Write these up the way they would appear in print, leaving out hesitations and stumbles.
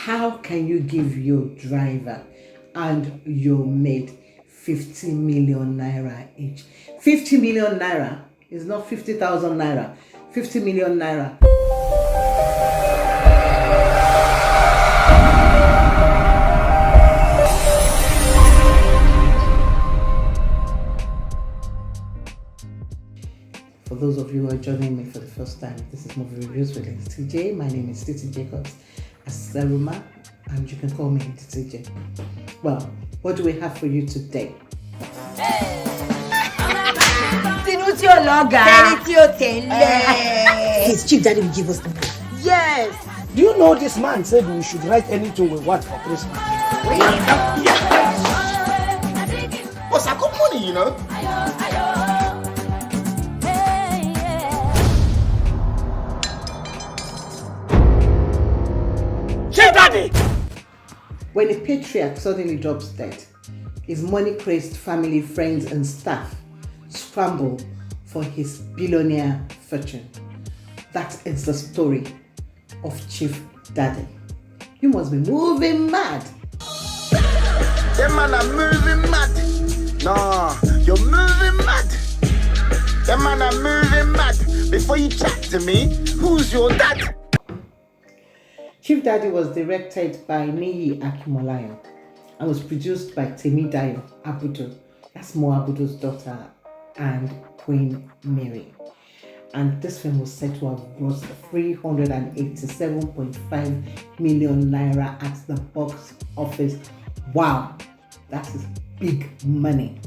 how can you give your driver and your maid 50 million naira each? 50 million naira is not 50,000 naira. 50 million naira. For those of you who are joining me for the first time, this is Movie Reviews with TJ. My name is Titi Jacobs Asaruma, and you can call me TJ. Well, what do we have for you today? Please, Chief Daddy will give us the book. Yes. Do you know this man said we should write anything we want for Christmas? What's a good money, you know? Chief Daddy! When a patriarch suddenly drops dead, his money-crazed family, friends, and staff scramble for his billionaire fortune. That is the story of Chief Daddy. You must be moving mad. Them man are moving mad. Nah, you're moving mad. Them man are moving mad. Before you chat to me, who's your dad? Chief Daddy was directed by Niyi Akimolayo and was produced by Temidayo Abudu. That's Mo Abudu's daughter and Queen Mary. And this film was said to have grossed 387.5 million naira at the box office. Wow, that is big money.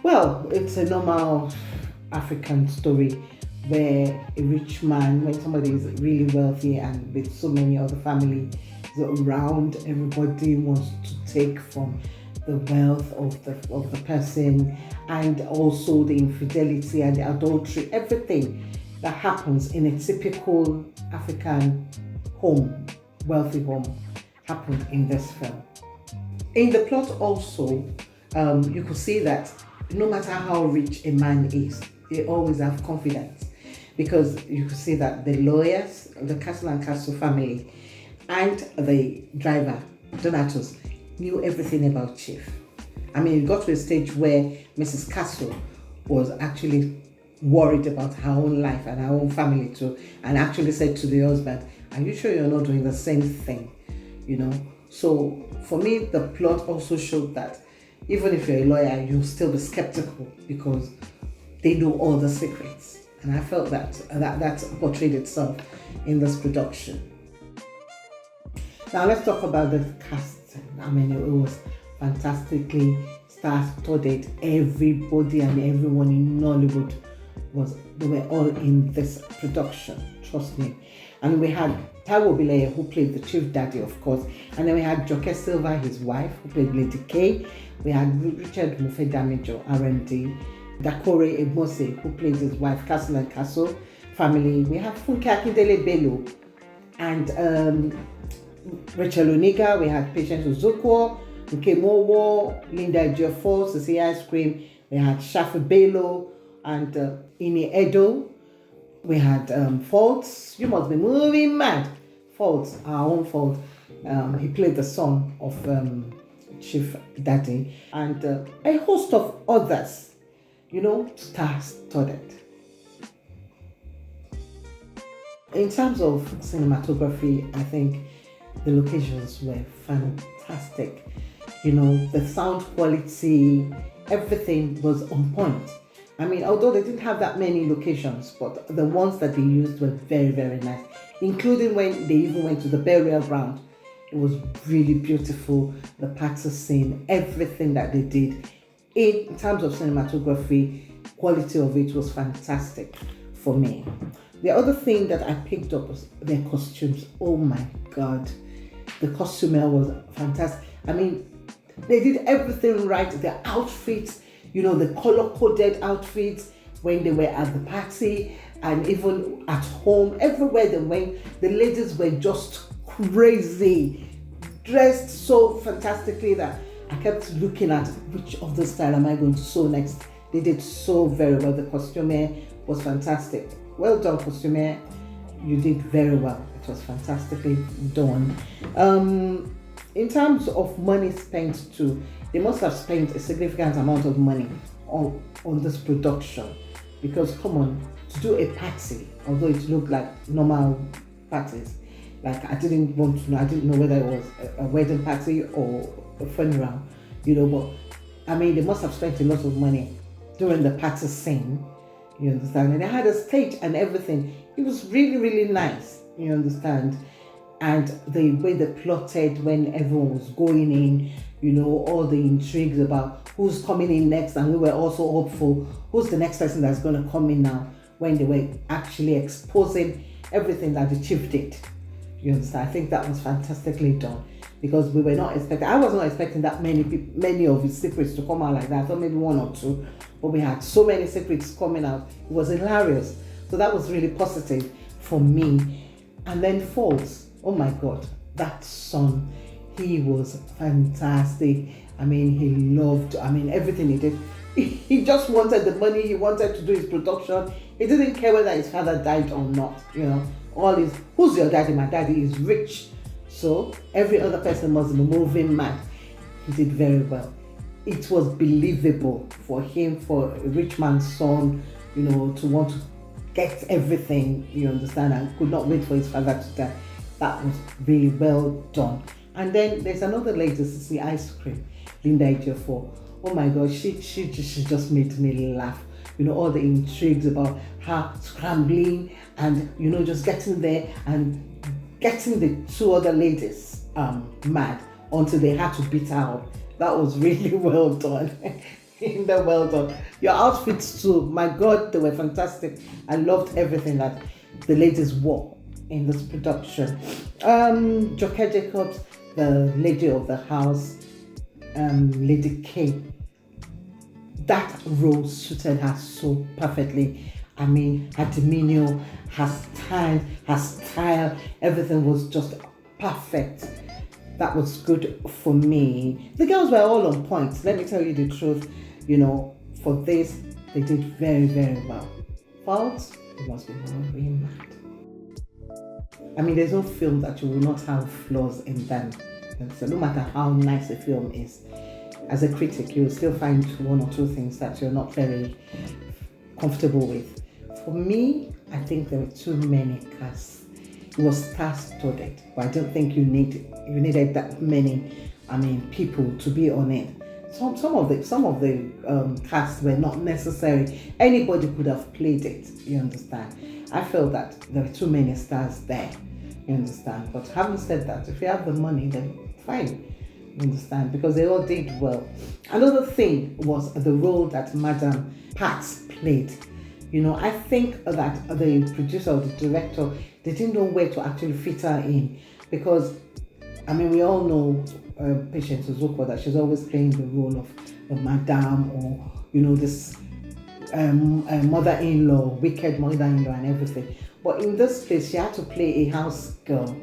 Well, it's a normal African story where a rich man, when somebody is really wealthy and with so many other families around, everybody wants to take from the wealth of the person, and also the infidelity and the adultery, everything that happens in a typical African home, wealthy home, happened in this film. In the plot also, you could see that no matter how rich a man is, they always have confidence, because you could see that the lawyers, the Castle and Castle family, and the driver, Donatus, knew everything about Chief. I mean, it got to a stage where Mrs. Castle was actually worried about her own life and her own family too, and actually said to the husband, "Are you sure you're not doing the same thing?" You know. So for me, the plot also showed that even if you're a lawyer, you'll still be skeptical because they know all the secrets. And I felt that portrayed itself in this production. Now let's talk about the cast. I mean, it was fantastically star-studded. Everybody and everyone in Nollywood they were all in this production, trust me. And we had Taiwo Bileye, who played the Chief Daddy, of course. And then we had Joke Silva, his wife, who played Lady K. We had Richard Mufedamijo, RMD. Dakore Ebose, who played his wife, Castle and Castle family. We have Funke Akindele Bello and Rachel Oniga. We had Patience Ozokwo, Nkemowo, Linda Ejiofor, Cecilia Ice Cream. We had Shafi Bello and Ini Edo. We had Faults. You must be moving mad. Faults, our own Fault. He played the son of Chief Daddy, and a host of others. You know, star-studded. In terms of cinematography, I think the locations were fantastic. You know, the sound quality, everything was on point. I mean, although they didn't have that many locations, but the ones that they used were very, very nice, including when they even went to the burial ground. It was really beautiful, the party scene, everything that they did. In terms of cinematography, quality of it was fantastic for me. The other thing that I picked up was their costumes. Oh my God. The costumer was fantastic. I mean, they did everything right. Their outfits, you know, the color-coded outfits when they were at the party and even at home, everywhere they went, the ladies were just crazy, dressed so fantastically that I kept looking at which of the style am I going to sew next. They did so very well. The costume was fantastic. Well done, costume. You did very well. It was fantastically done. In terms of money spent too, they must have spent a significant amount of money on this production, because come on, to do a party, although it looked like normal parties, like I didn't know whether it was a wedding party or a funeral, but I mean, they must have spent a lot of money during the party scene, you understand? And they had a stage and everything. It was really, really nice, you understand? And the way they plotted when everyone was going in, all the intrigues about who's coming in next, and we were also hopeful, who's the next person that's going to come in now, when they were actually exposing everything that the chief did. You understand? I think that was fantastically done, because we were not expecting, I was not expecting that many of his secrets to come out like that. I thought maybe one or two, but we had so many secrets coming out. It was hilarious. So that was really positive for me. And then Falz, oh my God, that son, he was fantastic. I mean, he loved, everything he did. He just wanted the money, he wanted to do his production. He didn't care whether his father died or not, All his, who's your daddy? My daddy is rich. So every other person must be moving mad. He did very well. It was believable for him, for a rich man's son, to want to get everything, you understand, and could not wait for his father to die. That was really well done. And then there's another lady, Sissy Ice Cream, Linda Ejiofor. Oh my God, she just made me laugh. All the intrigues about her scrambling and, just getting there and getting the two other ladies mad until they had to beat her up. That was really well done. Well done. Your outfits too, my God, they were fantastic. I loved everything that the ladies wore in this production. Joke Jacobs, the lady of the house, Lady K, that role suited her so perfectly. I mean, her demeanor, her style, everything was just perfect. That was good for me. The girls were all on point. Let me tell you the truth. For this, they did very, very well. Faults, it must be really mad. I mean, there's no film that you will not have flaws in them. And so no matter how nice a film is, as a critic, you'll still find one or two things that you're not very comfortable with. For me, I think there were too many casts. It was star-studded, but I don't think you needed that many, people to be on it. Some of the casts were not necessary. Anybody could have played it. You understand? I felt that there were too many stars there. You understand? But having said that, if you have the money, then fine. You understand? Because they all did well. Another thing was the role that Madam Pat played. I think that the producer or the director, they didn't know where to actually fit her in, because we all know Patience Ozokwo, that she's always playing the role of Madame, or this mother-in-law, wicked mother-in-law and everything. But in this case, she had to play a house girl,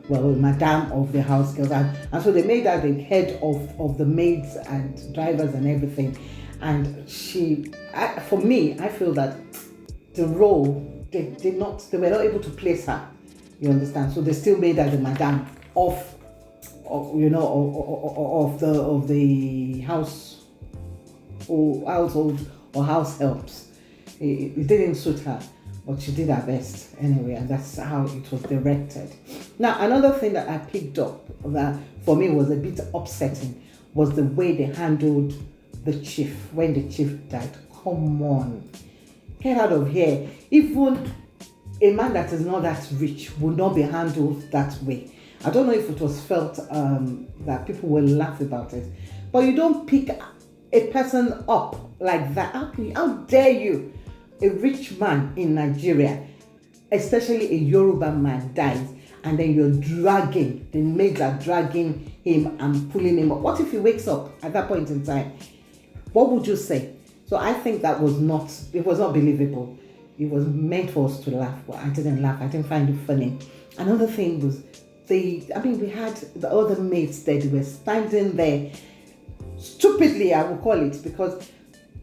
Madame of the house girls, and so they made her the head of the maids and drivers and everything. And for me, I feel that the role, they were not able to place her, you understand? So they still made her the Madame of the house or household or house helps. It didn't suit her, but she did her best anyway, and that's how it was directed. Now, another thing that I picked up that for me was a bit upsetting was the way they handled the chief when the chief died. Come on, get out of here. Even a man that is not that rich would not be handled that way. I don't know if it was felt that people will laugh about it, but you don't pick a person up like that. How dare you? A rich man in Nigeria, especially a Yoruba man, dies, and then the maids are dragging him and pulling him up. What if he wakes up at that point in time? What would you say? So I think that was not believable. It was meant for us to laugh, but I didn't laugh. I didn't find it funny. Another thing was we had the other maids that were standing there stupidly, I would call it, because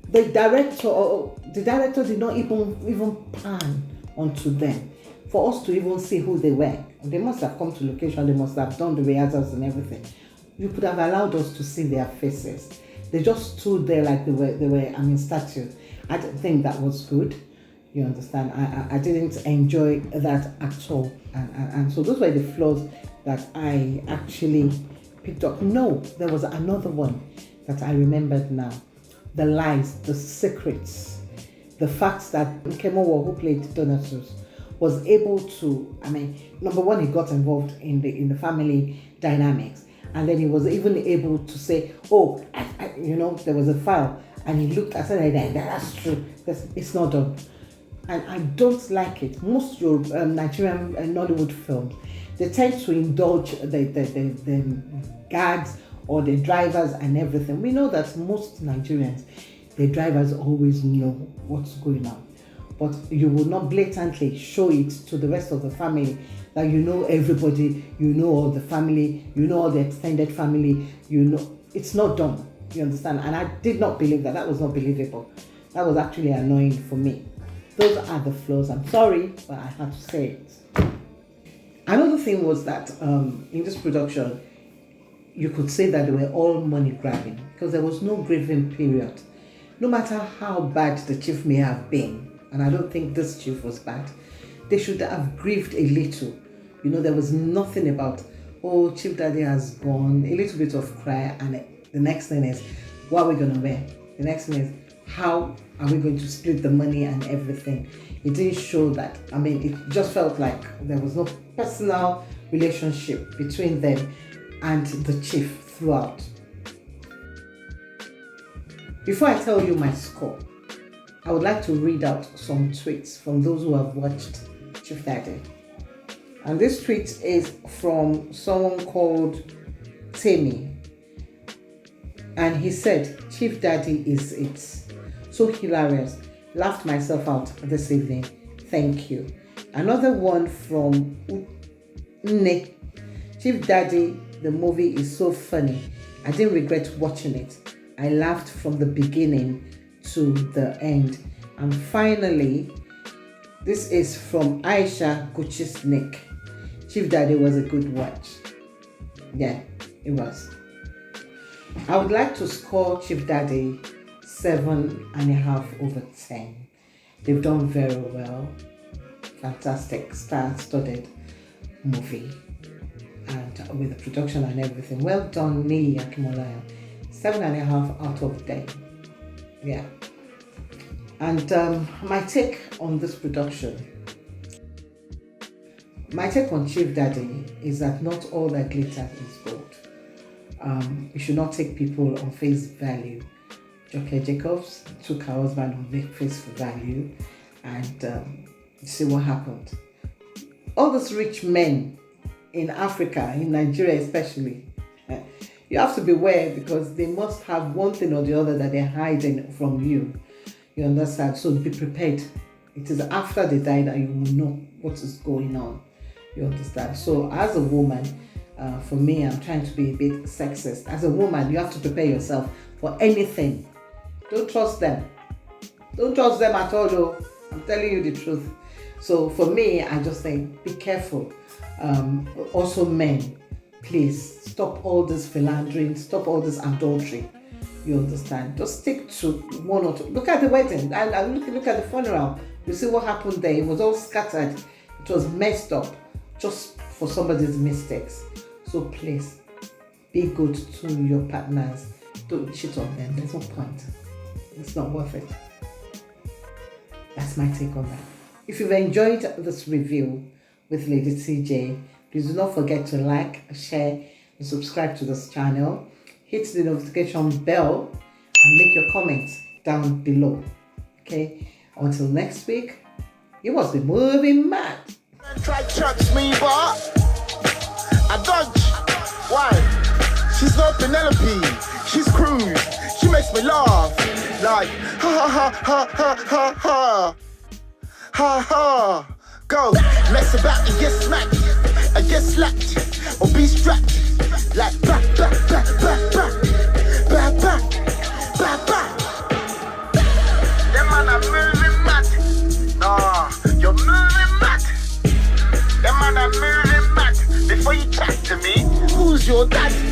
the director did not even pan onto them for us to even see who they were. They must have come to location. They must have done the rehearsals and everything. You could have allowed us to see their faces. They just stood there like they were statues. I didn't think that was good. You understand? I didn't enjoy that at all. And so those were the flaws that I actually picked up. No, there was another one that I remembered now. The lies, the secrets, the fact that Nkemowo, who played Donatus, was able to, number one, he got involved in the family dynamics. And then he was even able to say, oh, there was a file. And he looked, I said, that's true. It's not done. And I don't like it. Most Nigerian Nollywood films, they tend to indulge the guards or the drivers and everything. We know that most Nigerians, the drivers always know what's going on. But you will not blatantly show it to the rest of the family that you know everybody, you know all the family, you know all the extended family, it's not done. You understand? And I did not believe that. That was not believable. That was actually annoying for me. Those are the flaws. I'm sorry, but I had to say it. Another thing was that in this production, you could say that they were all money grabbing because there was no grieving period. No matter how bad the chief may have been, and I don't think this chief was bad, they should have grieved a little. There was nothing about, oh, Chief Daddy has gone, a little bit of cry, and the next thing is, what are we going to wear? The next thing is, how are we going to split the money and everything? It didn't show that. It just felt like there was no personal relationship between them and the chief throughout. Before I tell you my score, I would like to read out some tweets from those who have watched Chief Daddy. And this tweet is from someone called Temi. And he said, Chief Daddy is it. So hilarious. Laughed myself out this evening. Thank you. Another one from Une. Chief Daddy, the movie is so funny. I didn't regret watching it. I laughed from the beginning to the end. And finally, this is from Aisha Guchisnik. Chief Daddy was a good watch. Yeah, it was. I would like to score Chief Daddy 7.5 over 10. They've done very well. Fantastic, star-studded movie. And with the production and everything. Well done, Niyi Akinmolayan. 7.5 out of 10. Yeah. And my take on this production. My take on Chief Daddy is that not all that glitters is gold. You should not take people on face value. Joke Jacobs took her husband on face value, and see what happened. All those rich men in Africa, in Nigeria especially, you have to beware because they must have one thing or the other that they're hiding from you. You understand? So be prepared. It is after they die that you will know what is going on. You understand? So as a woman, for me, I'm trying to be a bit sexist. As a woman, you have to prepare yourself for anything. Don't trust them. Don't trust them at all, though. I'm telling you the truth. So for me, I just think, be careful. Also men, please stop all this philandering, stop all this adultery. You understand? Just stick to one or two. Look at the wedding and look at the funeral. You see what happened there. It was all scattered. It was messed up just for somebody's mistakes. So please, be good to your partners. Don't cheat on them. There's no point. It's not worth it. That's my take on that. If you've enjoyed this review with Lady TJ, please do not forget to like, share, and subscribe to this channel. Hit the notification bell and make your comments down below. Okay? Until next week, you must be moving mad. Try chucks me, but I dodge. Why? She's not Penelope. She's crude. She makes me laugh. Like ha ha ha ha ha ha ha ha. Go mess about and get smacked, and get slapped, or be strapped. Like back, back, back, back, back, back, back, back, back. Them man are moving mad. Nah, you're moving mad. Them man are moving mad. your dad.